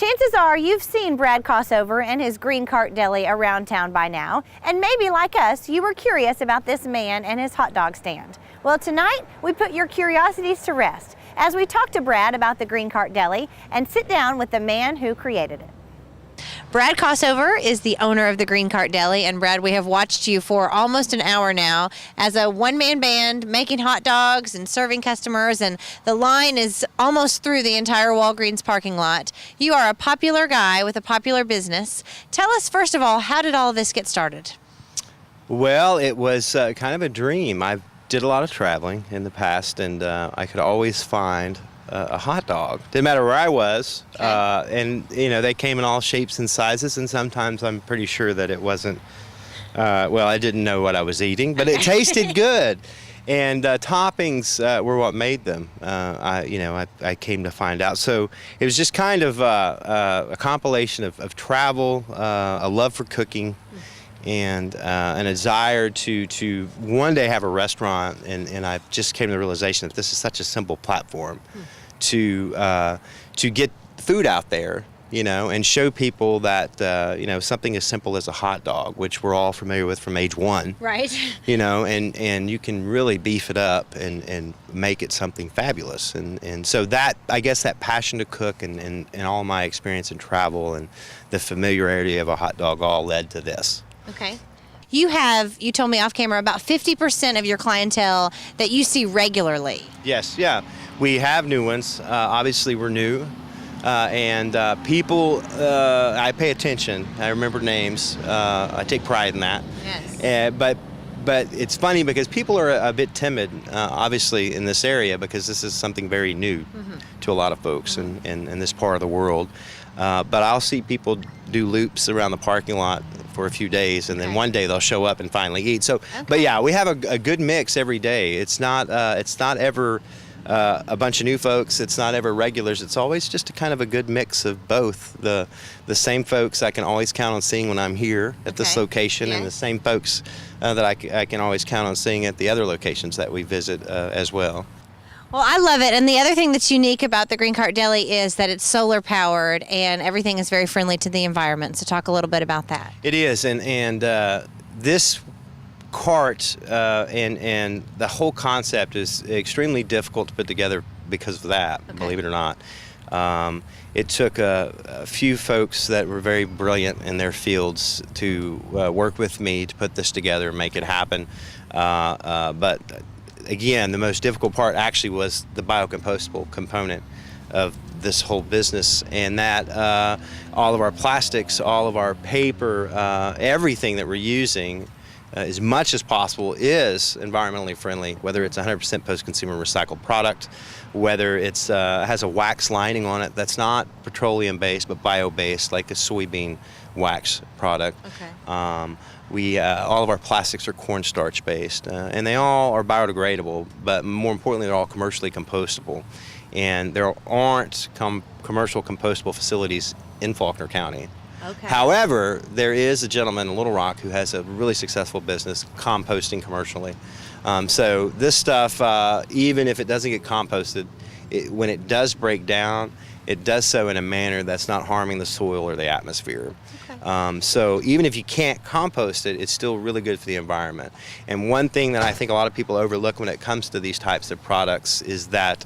chances are you've seen Brad Crossover and his Green Cart Deli around town by now, and maybe like us, you were curious about this man and his hot dog stand. Well, tonight we put your curiosities to rest as we talk to Brad about the Green Cart Deli and sit down with the man who created it. Brad Crossover is the owner of the Green Cart Deli, and Brad, we have watched you for almost an hour now as a one-man band making hot dogs and serving customers, and the line is almost through the entire Walgreens parking lot. You are a popular guy with a popular business. Tell us, first of all, how did all this get started? Well, it was kind of a dream. I did a lot of traveling in the past, and I could always find a hot dog. Didn't matter where I was, and they came in all shapes and sizes, and sometimes I'm pretty sure that it wasn't, I didn't know what I was eating, but it tasted good. And toppings were what made them. I came to find out. So it was just kind of a compilation of travel, a love for cooking, and a desire to one day have a restaurant. And I just came to the realization that this is such a simple platform to get food out there, and show people that, something as simple as a hot dog, which we're all familiar with from age one. Right. And you can really beef it up and make it something fabulous. And so that, I guess that passion to cook and all my experience in travel and the familiarity of a hot dog all led to this. Okay. You told me off camera, about 50% of your clientele that you see regularly. Yes, yeah. We have new ones. Obviously, we're new. And people, I pay attention. I remember names. I take pride in that. Yes. But it's funny because people are a bit timid, obviously, in this area because this is something very new to a lot of folks in this part of the world. But I'll see people do loops around the parking lot for a few days, and then one day they'll show up and finally eat. So, but yeah, we have a good mix every day. It's not ever a bunch of new folks. It's not ever regulars. It's always just a kind of a good mix of both. The same folks I can always count on seeing when I'm here at this location, and the same folks that I can always count on seeing at the other locations that we visit as well. Well, I love it. And the other thing that's unique about the Green Cart Deli is that it's solar powered and everything is very friendly to the environment. So talk a little bit about that. It is. And this cart and the whole concept is extremely difficult to put together because of that, believe it or not. It took a few folks that were very brilliant in their fields to work with me to put this together and make it happen. But again, the most difficult part actually was the biocompostable component of this whole business, and that all of our plastics, all of our paper, everything that we're using as much as possible is environmentally friendly, whether it's 100% post-consumer recycled product, whether it's has a wax lining on it that's not petroleum-based but bio-based, like a soybean wax product. All of our plastics are cornstarch based, and they all are biodegradable, but more importantly, they're all commercially compostable. And there aren't commercial compostable facilities in Faulkner County. However, there is a gentleman in Little Rock who has a really successful business composting commercially. So this stuff, even if it doesn't get composted, when it does break down, it does so in a manner that's not harming the soil or the atmosphere. So even if you can't compost it, it's still really good for the environment. And one thing that I think a lot of people overlook when it comes to these types of products is that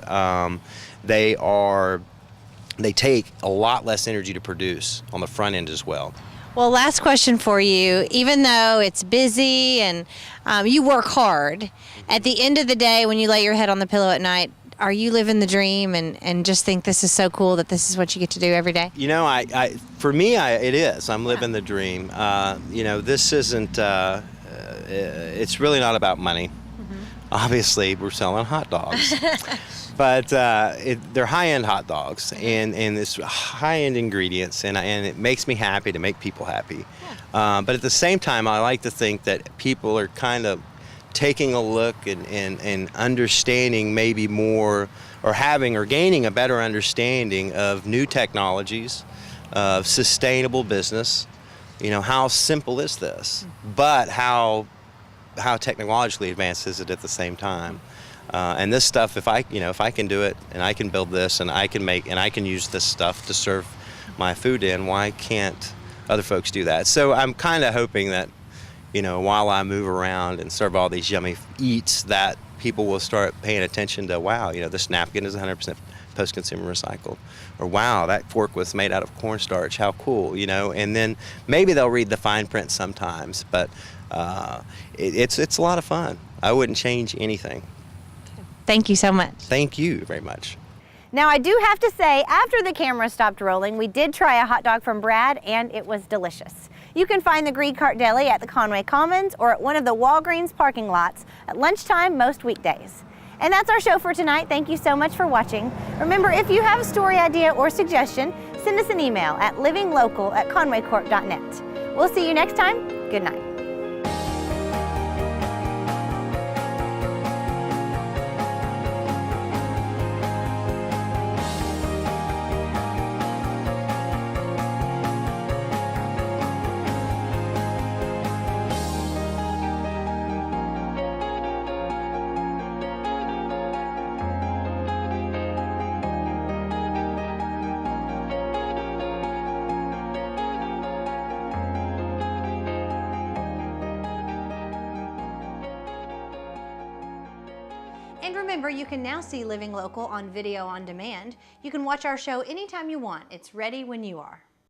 they take a lot less energy to produce on the front end as well. Well, last question for you. Even though it's busy and you work hard, at the end of the day, when you lay your head on the pillow at night, are you living the dream and just think this is so cool that this is what you get to do every day? For me, it is. I'm living the dream. This isn't, it's really not about money. Obviously, we're selling hot dogs. But they're high-end hot dogs, and it's high-end ingredients, and it makes me happy to make people happy. But at the same time, I like to think that people are kind of taking a look and understanding maybe more, or gaining a better understanding of new technologies, of sustainable business. How simple is this? But how technologically advanced is it at the same time? And this stuff, if I can do it, and I can build this, and I can use this stuff to serve my food in, why can't other folks do that? So I'm kind of hoping that, you know, while I move around and serve all these yummy eats, that people will start paying attention to, wow, you know, this napkin is 100% post-consumer recycled, or wow, that fork was made out of cornstarch, how cool, you know. And then maybe they'll read the fine print sometimes, but it's a lot of fun. I wouldn't change anything. Thank you so much. Thank you very much. Now, I do have to say, after the camera stopped rolling, we did try a hot dog from Brad, and it was delicious. You can find the Green Cart Deli at the Conway Commons or at one of the Walgreens parking lots at lunchtime most weekdays. And that's our show for tonight. Thank you so much for watching. Remember, if you have a story idea or suggestion, send us an email at livinglocal@conwaycorp.net. We'll see you next time. Good night. And remember, you can now see Living Local on video on demand. You can watch our show anytime you want. It's ready when you are.